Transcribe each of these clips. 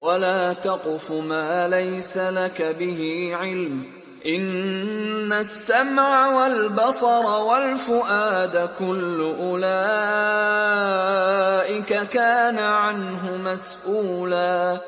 ولا تقف ما ليس لك به علم إن السمع والبصر والفؤاد كل أولئك كان عنه مسؤولا.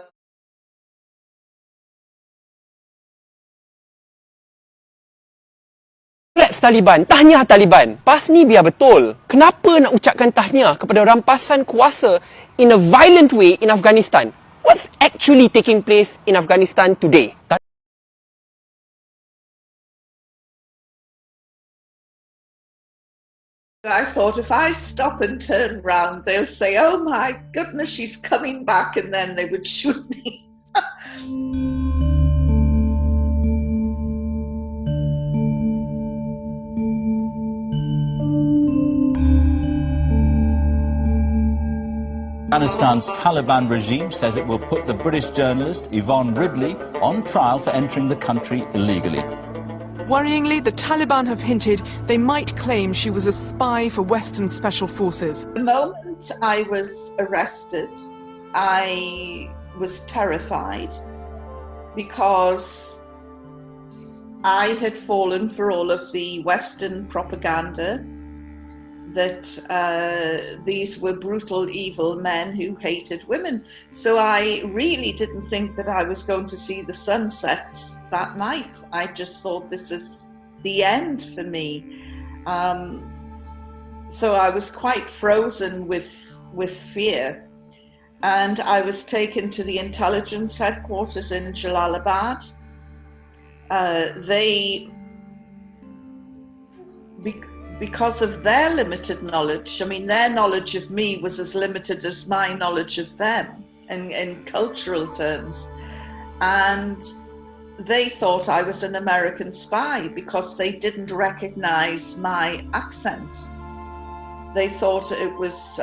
Taliban, tahniah Taliban. PAS ni biar betul. Kenapa nak ucapkan tahniah kepada rampasan kuasa in a violent way in Afghanistan? What's actually taking place in Afghanistan today? I thought if I stop and turn round, they'll say, "Oh my goodness, she's coming back," and then they would shoot me. Afghanistan's Taliban regime says it will put the British journalist Yvonne Ridley on trial for entering the country illegally. Worryingly, the Taliban have hinted they might claim she was a spy for Western special forces. The moment I was arrested, I was terrified because I had fallen for all of the Western propaganda that these were brutal, evil men who hated women. So I really didn't think that I was going to see the sunset that night. I just thought this is the end for me. So I was quite frozen with fear. And I was taken to the intelligence headquarters in Jalalabad. Because of their limited knowledge, I mean, their knowledge of me was as limited as my knowledge of them in cultural terms. And they thought I was an American spy because they didn't recognize my accent. They thought it was,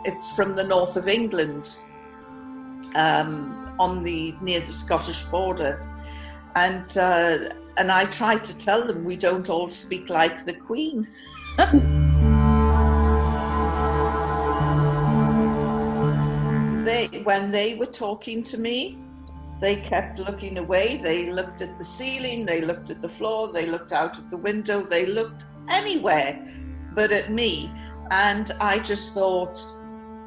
it's from the north of England, near the Scottish border. And I tried to tell them we don't all speak like the Queen. When they were talking to me, they kept looking away. They looked at the ceiling, they looked at the floor, they looked out of the window, they looked anywhere but at me. And I just thought,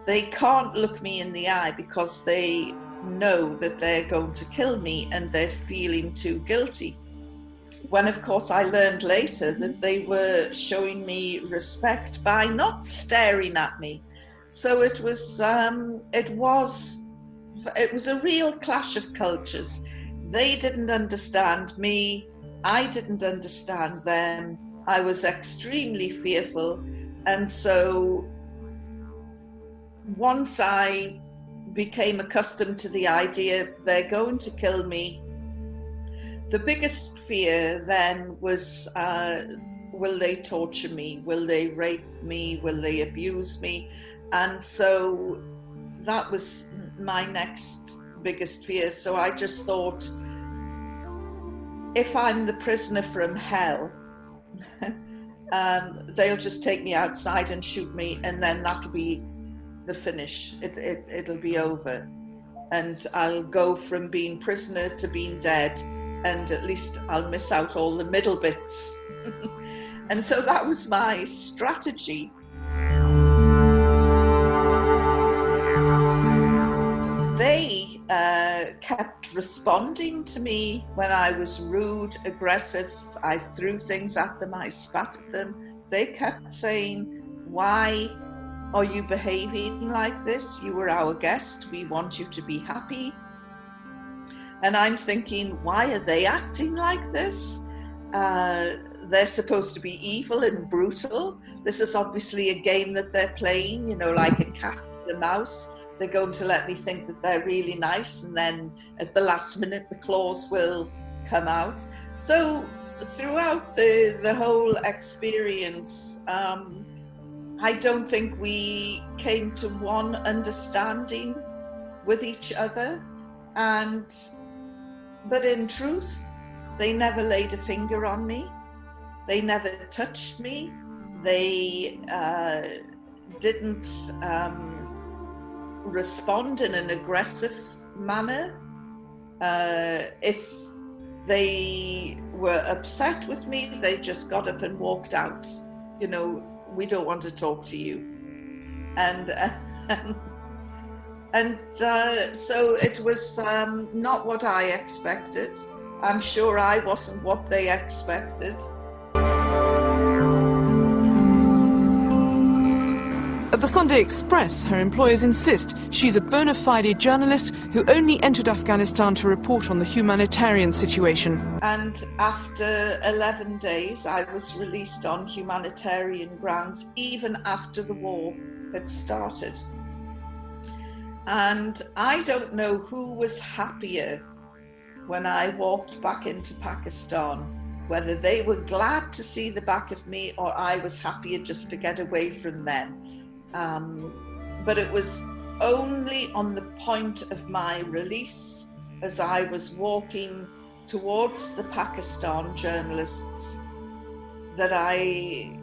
they can't look me in the eye because they know that they're going to kill me and they're feeling too guilty. When, of course, I learned later that they were showing me respect by not staring at me. So it was a real clash of cultures. They didn't understand me. I didn't understand them. I was extremely fearful. And so once I became accustomed to the idea they're going to kill me, the biggest fear then was, will they torture me? Will they rape me? Will they abuse me? And so that was my next biggest fear. So I just thought, if I'm the prisoner from hell, they'll just take me outside and shoot me, and then that'll be the finish. It'll be over. And I'll go from being prisoner to being dead, and at least I'll miss out all the middle bits. And so that was my strategy. They kept responding to me when I was rude, aggressive. I threw things at them, I spat at them. They kept saying, "Why are you behaving like this? You were our guest. We want you to be happy." And I'm thinking, why are they acting like this? They're supposed to be evil and brutal. This is obviously a game that they're playing, like a cat and a mouse. They're going to let me think that they're really nice, and then at the last minute the claws will come out. So throughout the whole experience, I don't think we came to one understanding with each other. But in truth, they never laid a finger on me. They never touched me. They didn't respond in an aggressive manner. If they were upset with me, they just got up and walked out. You know, we don't want to talk to you. And so it was not what I expected. I'm sure I wasn't what they expected. At the Sunday Express, her employers insist she's a bona fide journalist who only entered Afghanistan to report on the humanitarian situation. And after 11 days, I was released on humanitarian grounds, even after the war had started. And I don't know who was happier when I walked back into Pakistan, whether they were glad to see the back of me or I was happier just to get away from them. But it was only on the point of my release, as I was walking towards the Pakistan journalists, that I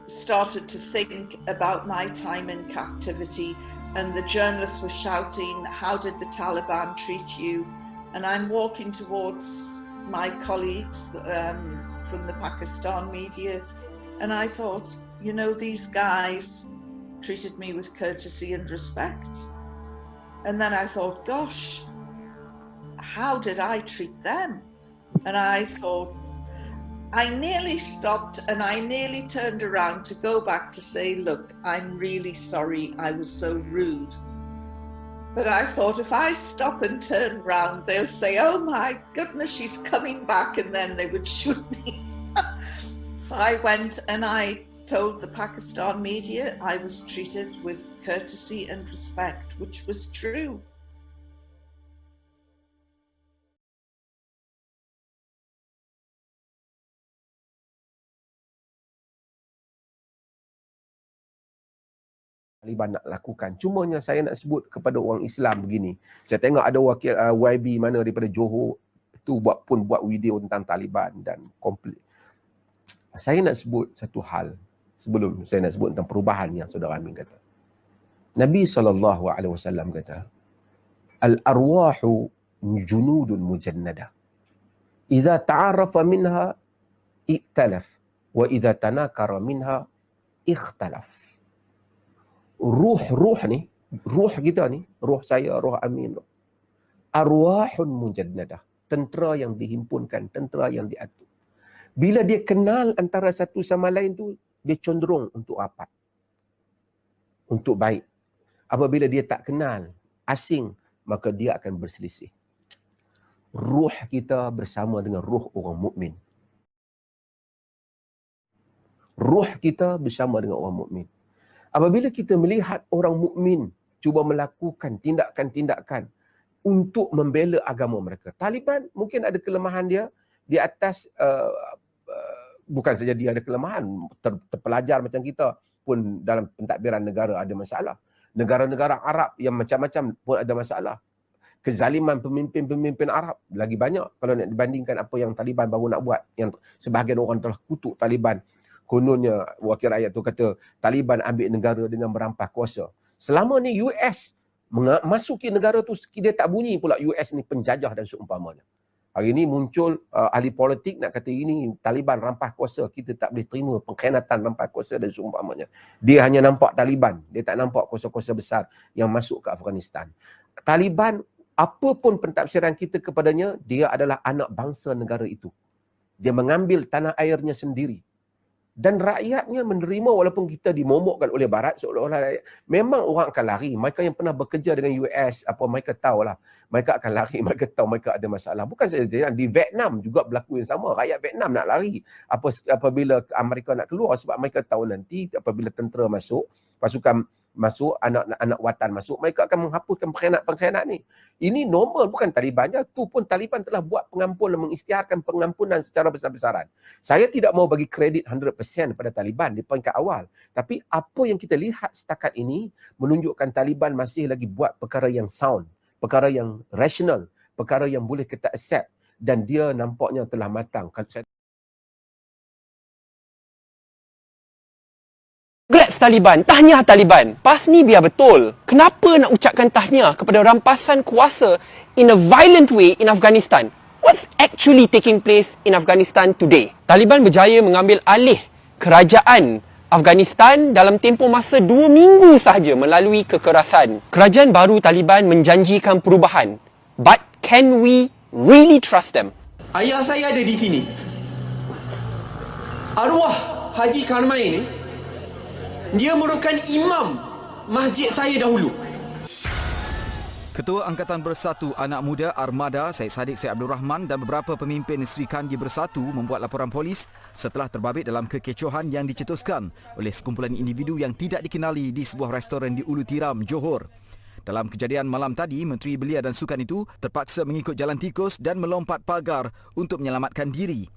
started to think about my time in captivity. And the journalists were shouting, "How did the Taliban treat you?" And I'm walking towards my colleagues from the Pakistan media, and I thought, you know, these guys treated me with courtesy and respect. And then I thought, gosh, how did I treat them? And I thought, I nearly stopped and I nearly turned around to go back to say, look, I'm really sorry I was so rude. But I thought, if I stop and turn around, they'll say, oh my goodness, she's coming back, and then they would shoot me. So I went and I told the Pakistan media I was treated with courtesy and respect, which was true. Taliban nak lakukan. Cumanya saya nak sebut kepada orang Islam begini. Saya tengok ada wakil YB mana daripada Johor tu buat video tentang Taliban dan komplit. Saya nak sebut satu hal sebelum saya nak sebut tentang perubahan yang saudara Amin kata. Nabi SAW kata, al-arwahu junudun mujannada. Idza ta'arafa minha iktalaf wa idza tanakara minha ikhtalaf. Ruh ni, ruh kita ni, ruh saya, ruh Amin, arwahun mujannadah, tentera yang dihimpunkan, tentera yang diatur. Bila dia kenal antara satu sama lain tu, dia cenderung untuk rapat, untuk baik. Apabila dia tak kenal, asing, maka dia akan berselisih. Ruh kita bersama dengan ruh orang mukmin. Ruh kita bersama dengan orang mukmin. Apabila kita melihat orang mukmin cuba melakukan tindakan-tindakan untuk membela agama mereka. Taliban mungkin ada kelemahan dia di atas, bukan saja dia ada kelemahan, terpelajar macam kita pun dalam pentadbiran negara ada masalah. Negara-negara Arab yang macam-macam pun ada masalah. Kezaliman pemimpin-pemimpin Arab lagi banyak kalau nak dibandingkan apa yang Taliban baru nak buat. Yang sebahagian orang telah kutuk Taliban. Kononnya wakil rakyat tu kata Taliban ambil negara dengan merampas kuasa. Selama ni US masuki negara tu, dia tak bunyi pula US ni penjajah dan seumpamanya. Hari ni muncul ahli politik nak kata ini Taliban rampas kuasa, kita tak boleh terima pengkhianatan rampas kuasa dan seumpamanya. Dia hanya nampak Taliban, dia tak nampak kuasa-kuasa besar yang masuk ke Afghanistan. Taliban, apapun pentafsiran kita kepadanya, dia adalah anak bangsa negara itu. Dia mengambil tanah airnya sendiri. Dan rakyatnya menerima walaupun kita dimomokkan oleh Barat seolah-olah rakyat. Memang orang akan lari. Mereka yang pernah bekerja dengan US, apa mereka tahulah. Mereka akan lari, mereka tahu mereka ada masalah. Bukan saja di Vietnam juga berlaku yang sama. Rakyat Vietnam nak lari apabila Amerika nak keluar sebab mereka tahu nanti apabila tentera masuk, pasukan masuk, anak-anak watan masuk, mereka akan menghapuskan pengkhianat-pengkhianat ni. Ini normal, bukan Taliban je. Tu pun Taliban telah buat pengampun dan mengisytiharkan pengampunan secara besar-besaran. Saya tidak mau bagi kredit 100% pada Taliban di peringkat awal. Tapi apa yang kita lihat setakat ini menunjukkan Taliban masih lagi buat perkara yang sound, perkara yang rational, perkara yang boleh kita accept, dan dia nampaknya telah matang. Congrats Taliban, tahniah Taliban. PAS ni biar betul. Kenapa nak ucapkan tahniah kepada rampasan kuasa in a violent way in Afghanistan? What's actually taking place in Afghanistan today? Taliban berjaya mengambil alih kerajaan Afghanistan dalam tempoh masa 2 minggu sahaja melalui kekerasan. Kerajaan baru Taliban menjanjikan perubahan. But can we really trust them? Ayah saya ada di sini. Arwah Haji Karmai ni, dia merupakan imam masjid saya dahulu. Ketua Angkatan Bersatu Anak Muda Armada Syed Saddiq Syed Abdul Rahim dan beberapa pemimpin Sri Kandi Bersatu membuat laporan polis setelah terbabit dalam kekecohan yang dicetuskan oleh sekumpulan individu yang tidak dikenali di sebuah restoran di Ulu Tiram, Johor. Dalam kejadian malam tadi, Menteri Belia dan Sukan itu terpaksa mengikut jalan tikus dan melompat pagar untuk menyelamatkan diri.